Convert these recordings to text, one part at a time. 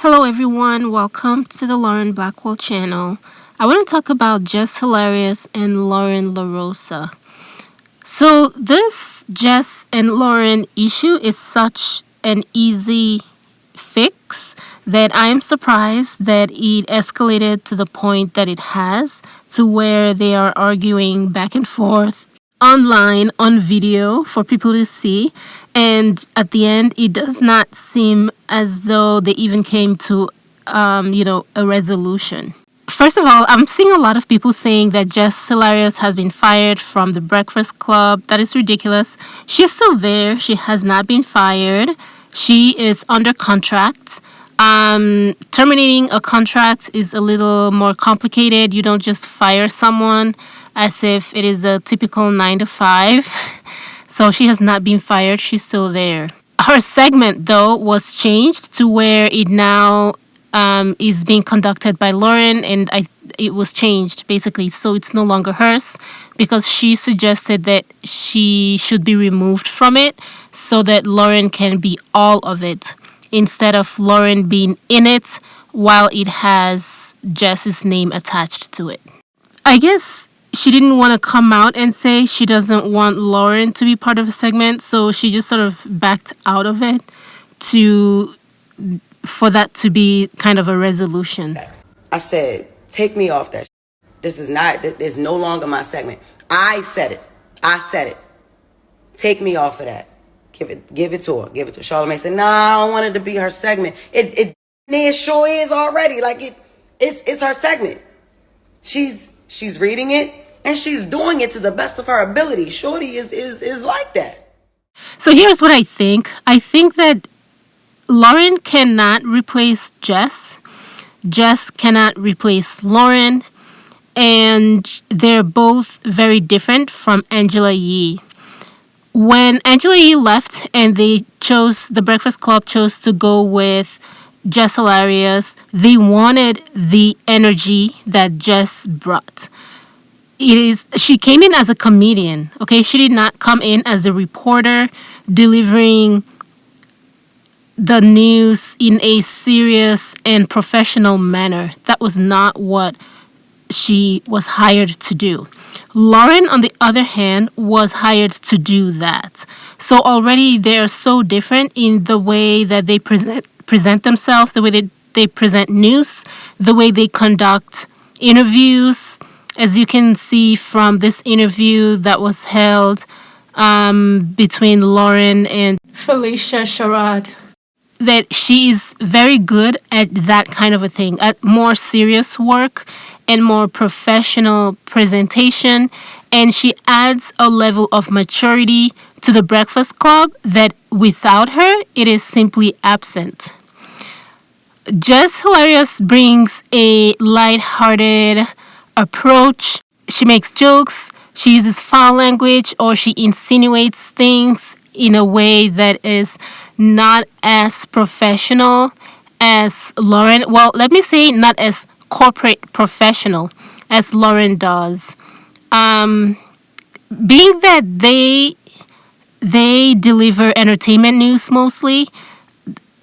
Hello everyone, welcome to the Loren Blackwell channel. I want to talk about Jess Hilarious and Loren LOROSA. So this Jess and Loren issue is such an easy fix that I am surprised that it escalated to the point that it has, to where they are arguing back and forth online on video for people to see, and at the end it does not seem as though they even came to a resolution. First of all, I'm seeing a lot of people saying that Jess Hilarious has been fired from the Breakfast Club. That is ridiculous. She's still there. She has not been fired. She is under contract. Terminating a contract is a little more complicated. You don't just fire someone as if it is a typical 9 to 5. So she has not been fired. She's still there. Her segment, though, was changed to where it now is being conducted by Loren, and it was changed basically, so it's no longer hers, because she suggested that she should be removed from it so that Loren can be all of it, instead of Loren being in it while it has Jess's name attached to it. I guess she didn't want to come out and say she doesn't want Loren to be part of a segment, so she just sort of backed out of it for that to be kind of a resolution. I said, take me off that. This is no longer my segment. I said it. Take me off of that. Give it to her. Give it to her. Charlamagne said, nah, I don't want it to be her segment. It sure is already. Like it's her segment. She's reading it and she's doing it to the best of her ability. Shorty is like that. So here's what I think. I think that Loren cannot replace Jess. Jess cannot replace Loren. And they're both very different from Angela Yee. When Angela Yee left and the Breakfast Club chose to go with Jess Hilarious, they wanted the energy that Jess brought. She came in as a comedian, okay? She did not come in as a reporter delivering the news in a serious and professional manner. That was not what she was hired to do. Loren, on the other hand, was hired to do that. So already they are so different in the way that they present themselves, the way they present news, the way they conduct interviews. As you can see from this interview that was held between Loren and Felicia Sherrod, that she is very good at that kind of a thing, at more serious work and more professional presentation. And she adds a level of maturity to the Breakfast Club that without her, it is simply absent. Jess Hilarious brings a lighthearted approach. She makes jokes, she uses foul language, or she insinuates things in a way that is not as professional as Loren. Well, let me say not as corporate professional as Loren does. Being that they deliver entertainment news mostly,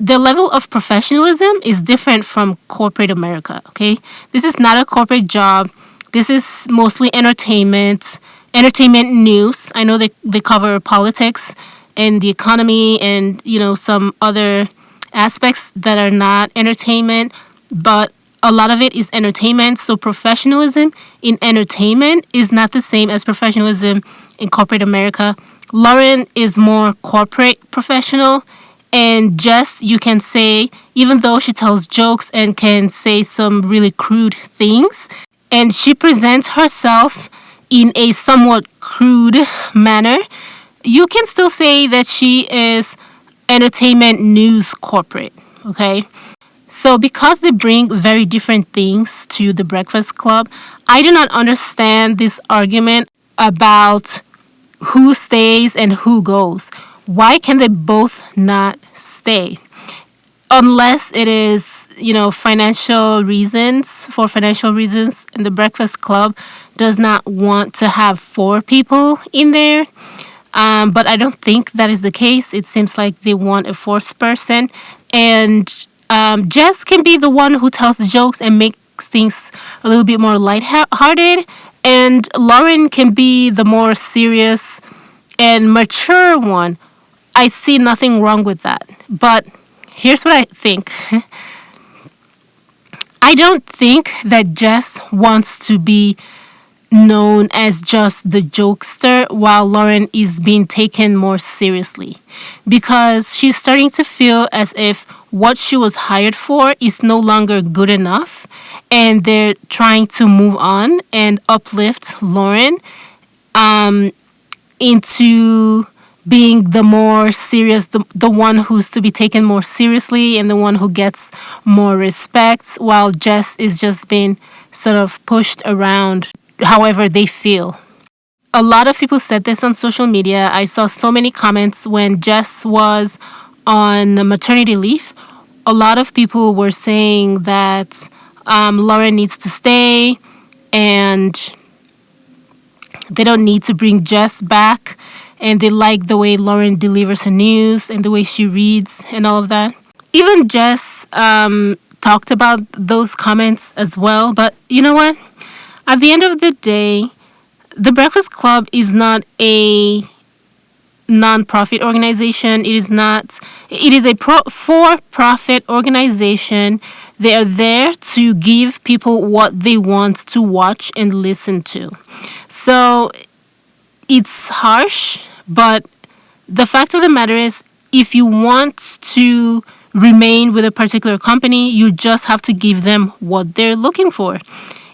the level of professionalism is different from corporate America, okay? This is not a corporate job. This is mostly entertainment news. I know they cover politics and the economy and, some other aspects that are not entertainment, but a lot of it is entertainment. So professionalism in entertainment is not the same as professionalism in corporate America. Loren is more corporate professional, and Jess, you can say, even though she tells jokes and can say some really crude things, and she presents herself in a somewhat crude manner, you can still say that she is entertainment news corporate, okay? So because they bring very different things to the Breakfast Club, I do not understand this argument about who stays and who goes. Why can they both not stay? Unless it is, financial reasons, and the Breakfast Club does not want to have 4 people in there. But I don't think that is the case. It seems like they want a 4th person. And Jess can be the one who tells the jokes and makes things a little bit more lighthearted, and Loren can be the more serious and mature one. I see nothing wrong with that. But here's what I think. I don't think that Jess wants to be known as just the jokester while Loren is being taken more seriously, because she's starting to feel as if what she was hired for is no longer good enough, and they're trying to move on and uplift Loren into being the more serious, the one who's to be taken more seriously and the one who gets more respect, while Jess is just being sort of pushed around however they feel. A lot of people said this on social media. I saw so many comments when Jess was on maternity leave. A lot of people were saying that Loren needs to stay and they don't need to bring Jess back. And they like the way Loren delivers her news and the way she reads and all of that. Even Jess talked about those comments as well. But you know what? At the end of the day, the Breakfast Club is not a non-profit organization. It is not. It is a for-profit organization. They are there to give people what they want to watch and listen to. So it's harsh, but the fact of the matter is, if you want to remain with a particular company, you just have to give them what they're looking for.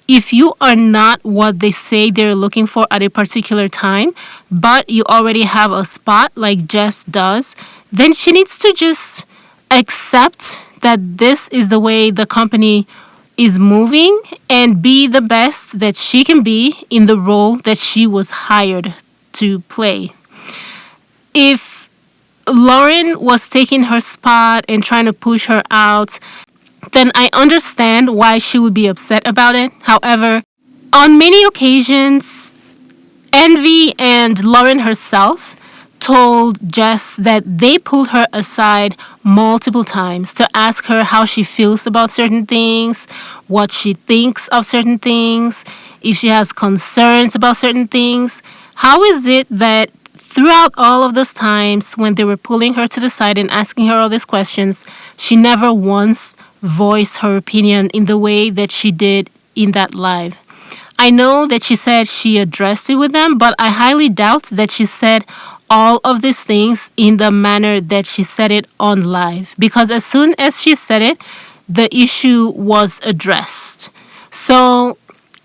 If you are not what they say they're looking for at a particular time, but you already have a spot like Jess does, then she needs to just accept that this is the way the company is moving and be the best that she can be in the role that she was hired to play. If Loren was taking her spot and trying to push her out, then I understand why she would be upset about it. However, on many occasions, Envy and Loren herself told Jess that they pulled her aside multiple times to ask her how she feels about certain things, what she thinks of certain things, if she has concerns about certain things. How is it that throughout all of those times when they were pulling her to the side and asking her all these questions, she never once voiced her opinion in the way that she did in that live? I know that she said she addressed it with them, but I highly doubt that she said all of these things in the manner that she said it on live. Because as soon as she said it, the issue was addressed. So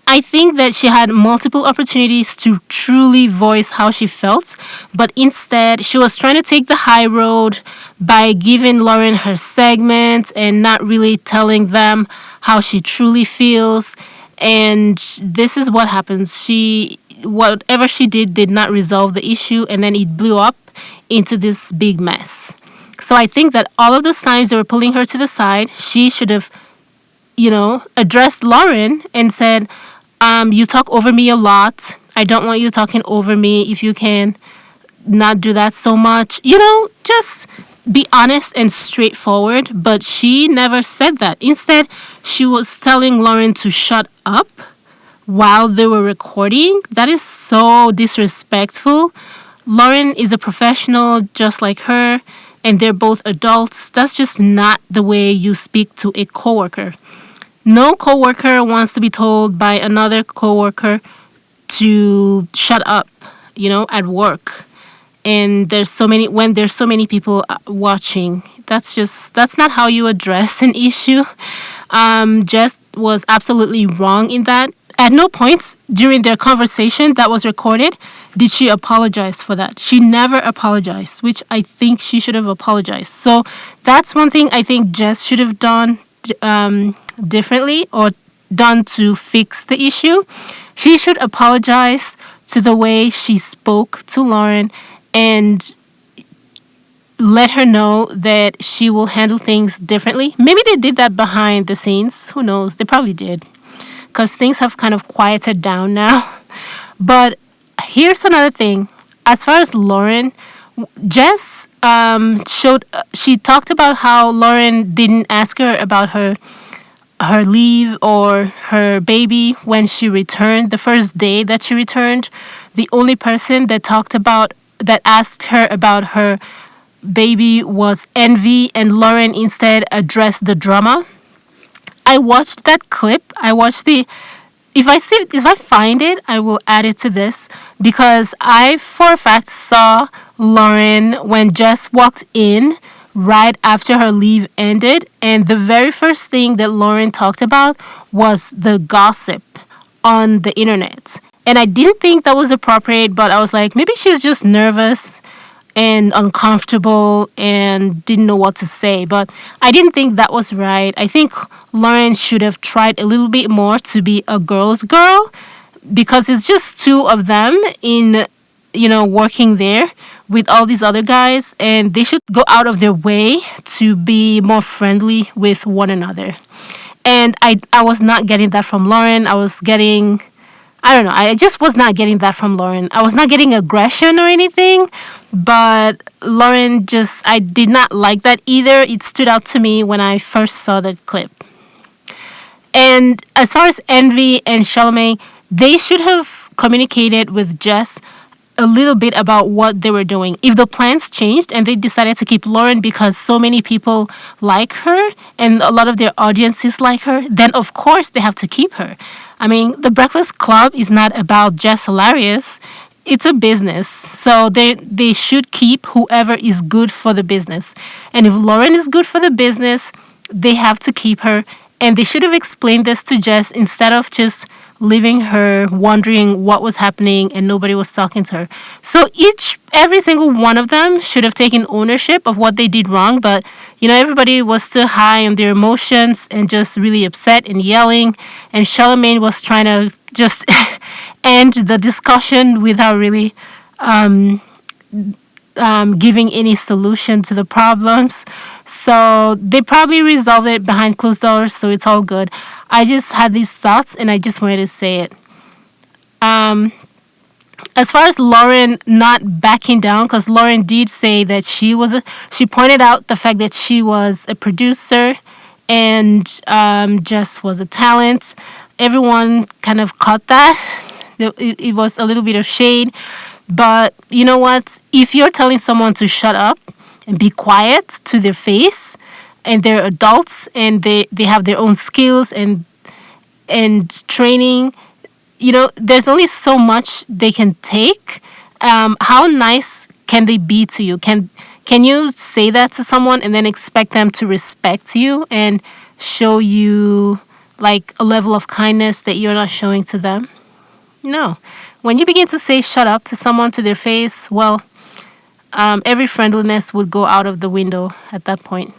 I think that she had multiple opportunities to truly voice how she felt, but instead she was trying to take the high road by giving Loren her segment and not really telling them how she truly feels. And this is what happens. Whatever she did not resolve the issue, and then it blew up into this big mess. So I think that all of those times they were pulling her to the side, she should have, addressed Loren and said, you talk over me a lot. I don't want you talking over me. If you can not do that so much. Just be honest and straightforward. But she never said that. Instead, she was telling Loren to shut up while they were recording. That is so disrespectful. Loren is a professional just like her, and they're both adults. That's just not the way you speak to a coworker. No coworker wants to be told by another coworker to shut up, at work. And when there's so many people watching, that's not how you address an issue. Jess was absolutely wrong in that. At no point during their conversation that was recorded did she apologize for that. She never apologized, which I think she should have apologized. So that's one thing I think Jess should have done differently or done to fix the issue. She should apologize to the way she spoke to Loren and let her know that she will handle things differently. Maybe they did that behind the scenes. Who knows? They probably did, because things have kind of quieted down now. But here's another thing. As far as Loren, Jess showed she talked about how Loren didn't ask her about her leave or her baby when she returned. The first day that she returned, the only person that asked her about her baby was Envy, and Loren instead addressed the drama. I watched that clip. I watched the if I find it, I will add it to this because I for a fact saw Loren when Jess walked in right after her leave ended, and the very first thing that Loren talked about was the gossip on the internet. And I didn't think that was appropriate, but I was like, maybe she's just nervous and uncomfortable and didn't know what to say. But I didn't think that was right. I think Loren should have tried a little bit more to be a girl's girl because it's just two of them in, working there with all these other guys, and they should go out of their way to be more friendly with one another. And I was not getting that from Loren. I don't know. I just was not getting that from Loren. I was not getting aggression or anything, but I did not like that either. It stood out to me when I first saw that clip. And as far as Envy and Charlamagne, they should have communicated with Jess a little bit about what they were doing. If the plans changed and they decided to keep Loren because so many people like her and a lot of their audiences like her, then of course they have to keep her. I mean, the Breakfast Club is not about Jess Hilarious. It's a business. So they should keep whoever is good for the business. And if Loren is good for the business, they have to keep her. And they should have explained this to Jess instead of just leaving her wondering what was happening and nobody was talking to her. So every single one of them should have taken ownership of what they did wrong, but everybody was still high on their emotions and just really upset and yelling, and Charlamagne was trying to just end the discussion without really giving any solution to the problems. So they probably resolved it behind closed doors, so it's all good. I just had these thoughts and I just wanted to say it. As far as Loren not backing down, because Loren did say that she pointed out the fact that she was a producer and Jess was a talent. Everyone kind of caught that. It was a little bit of shade. But you know what? If you're telling someone to shut up and be quiet to their face, and they're adults and they have their own skills and training, there's only so much they can take. How nice can they be to you? Can you say that to someone and then expect them to respect you and show you like a level of kindness that you're not showing to them? No. When you begin to say shut up to someone to their face, well, every friendliness would go out of the window at that point.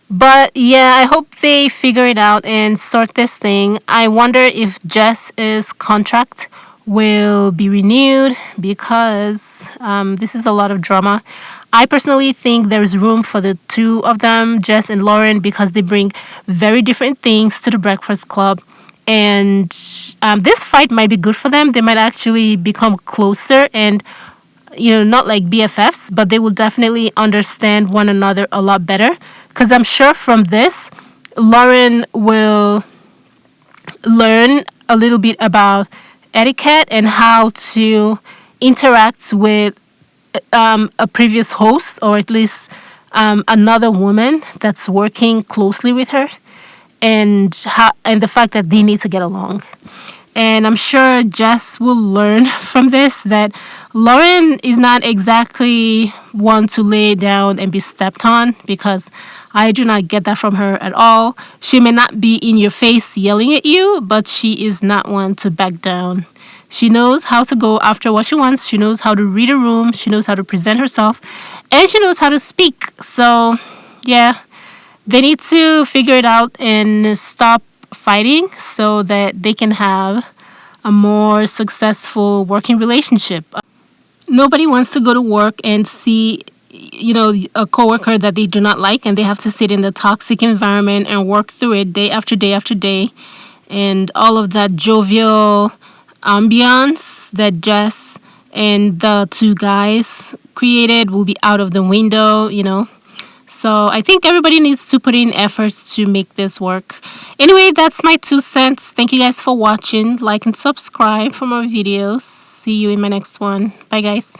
But yeah, I hope they figure it out and sort this thing. I wonder if Jess's contract will be renewed because this is a lot of drama. I personally think there's room for the two of them, Jess and Loren, because they bring very different things to the Breakfast Club. And this fight might be good for them. They might actually become closer and, not like BFFs, but they will definitely understand one another a lot better. Because I'm sure from this, Loren will learn a little bit about etiquette and how to interact with a previous host, or at least another woman that's working closely with her, and the fact that they need to get along. And I'm sure Jess will learn from this that Loren is not exactly one to lay down and be stepped on, because I do not get that from her at all. She may not be in your face yelling at you, but she is not one to back down. She knows how to go after what she wants. She knows how to read a room. She knows how to present herself. And she knows how to speak. So, yeah, they need to figure it out and stop fighting so that they can have a more successful working relationship. Nobody wants to go to work and see, a coworker that they do not like, and they have to sit in the toxic environment and work through it day after day after day. And all of that jovial ambiance that Jess and the two guys created will be out of the window, you know. So I think everybody needs to put in efforts to make this work. Anyway, that's my 2 cents. Thank you guys for watching. Like and subscribe for more videos. See you in my next one. Bye, guys.